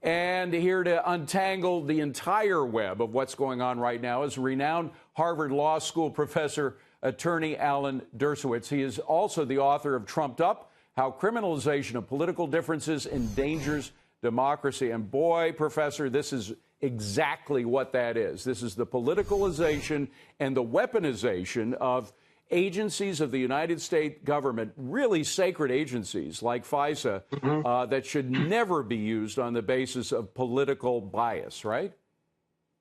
And here to untangle the entire web of what's going on right now is renowned Harvard Law School professor, attorney Alan Dershowitz. He is also the author of Trumped Up: How Criminalization of Political Differences Endangers Democracy. And boy, Professor, this is exactly what that is. This is the politicalization and the weaponization of agencies of the United States government, really sacred agencies like FISA, that should never be used on the basis of political bias, right?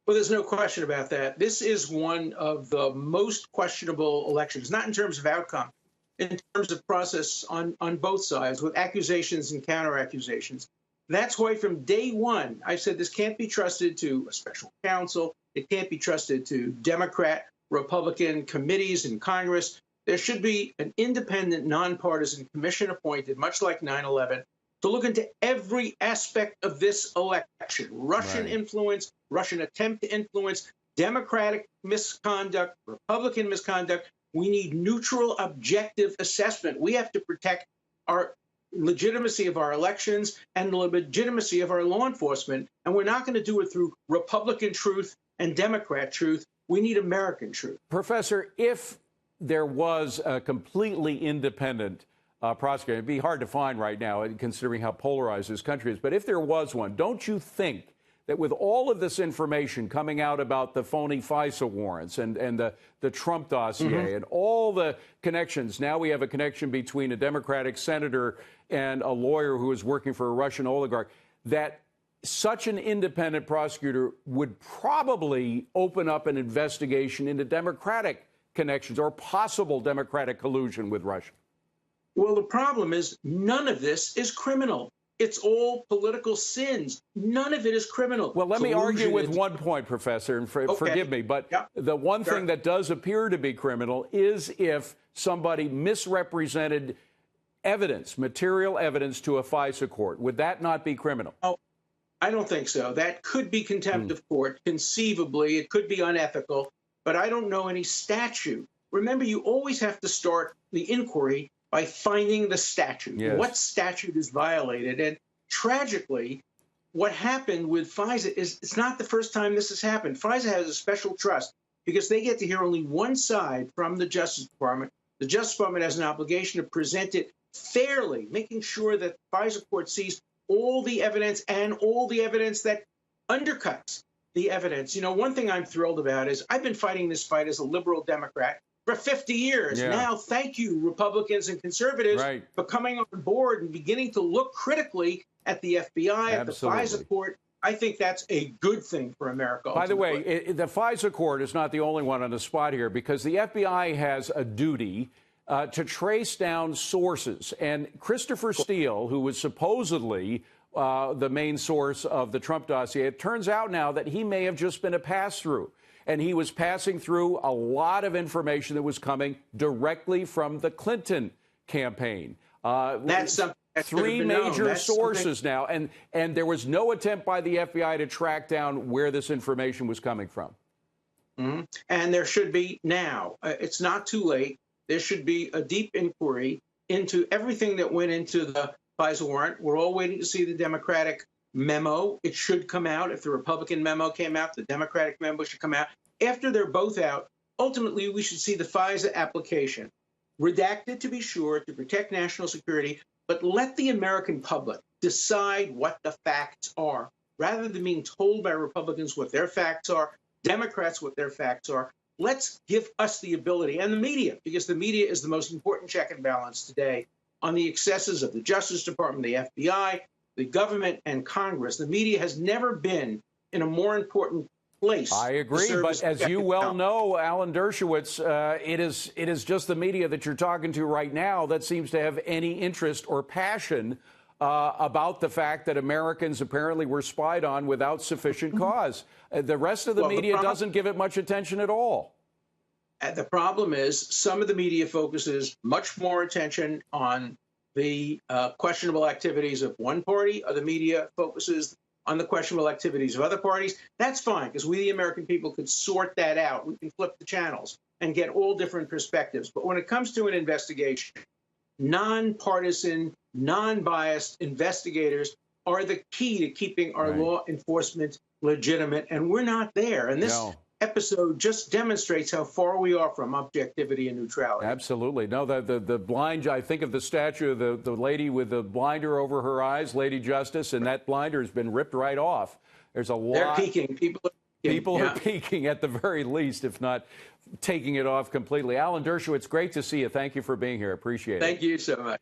Well, there's no question about that. This is one of the most questionable elections, not in terms of outcome, in terms of process on both sides, with accusations and counter-accusations. That's why from day one, I said this can't be trusted to a special counsel. It can't be trusted to Democrat, Republican committees in Congress. There should be an independent, nonpartisan commission appointed, much like 9/11, to look into every aspect of this election. Russian influence, Russian attempt to influence, Democratic misconduct, Republican misconduct. We need neutral, objective assessment. We have to protect our legitimacy of our elections and the legitimacy of our law enforcement. And we're not going to do it through Republican truth and Democrat truth. We need American truth. Professor, if there was a completely independent prosecutor, it'd be hard to find right now, considering how polarized this country is. But if there was one, don't you think that with all of this information coming out about the phony FISA warrants and the Trump dossier and all the connections, now we have a connection between a Democratic senator and a lawyer who is working for a Russian oligarch, that such an independent prosecutor would probably open up an investigation into Democratic connections or possible Democratic collusion with Russia? Well, the problem is none of this is criminal. It's all political sins. None of it is criminal. Well, let me argue with one point, Professor, and forgive me, but the one thing that does appear to be criminal is if somebody misrepresented evidence, material evidence, to a FISA court. Would that not be criminal? Oh, I don't think so. That could be contempt of court. Conceivably, it could be unethical, but I don't know any statute. Remember, you always have to start the inquiry by finding the statute. Yes. What statute is violated? And tragically, what happened with FISA is it's not the first time this has happened. FISA has a special trust because they get to hear only one side from the Justice Department. The Justice Department has an obligation to present it fairly, making sure that the FISA court sees all the evidence and all the evidence that undercuts the evidence. You know, one thing I'm thrilled about is I've been fighting this fight as a liberal Democrat for 50 years. Now, thank you, Republicans and conservatives, for coming on board and beginning to look critically at the FBI, at the FISA court. I think that's a good thing for America. By the way, the FISA court is not the only one on the spot here, because the FBI has a duty to trace down sources. And Christopher Steele, who was supposedly the main source of the Trump dossier, it turns out now that he may have just been a pass-through. And he was passing through a lot of information that was coming directly from the Clinton campaign. That's something that three major sources now, and there was no attempt by the FBI to track down where this information was coming from. And there should be now. It's not too late. There should be a deep inquiry into everything that went into the FISA warrant. We're all waiting to see the Democratic memo. It should come out. If the Republican memo came out, the Democratic memo should come out. After they're both out, ultimately, we should see the FISA application redacted, to be sure, to protect national security, but let the American public decide what the facts are, rather than being told by Republicans what their facts are, Democrats what their facts are. Let's give us the ability, and the media, because the media is the most important check and balance today on the excesses of the Justice Department, the FBI, the government, and Congress. The media has never been in a more important place. I agree, but as you well know, Alan Dershowitz, it is just the media that you're talking to right now that seems to have any interest or passion about the fact that Americans apparently were spied on without sufficient cause. The rest of the media doesn't give it much attention at all. The problem is some of the media focuses much more attention on the questionable activities of one party, or the media focuses on the questionable activities of other parties. That's fine, because we, the American people, could sort that out. We can flip the channels and get all different perspectives. But when it comes to an investigation, nonpartisan, non-biased investigators are the key to keeping our law enforcement legitimate, and we're not there. And this episode just demonstrates how far we are from objectivity and neutrality. Absolutely. No, the blind, I think of the statue of the lady with the blinder over her eyes, Lady Justice, and that blinder has been ripped right off. There's a lot. They're peeking. People are peeking at the very least, if not taking it off completely. Alan Dershowitz, great to see you. Thank you for being here. Appreciate it. Thank you so much.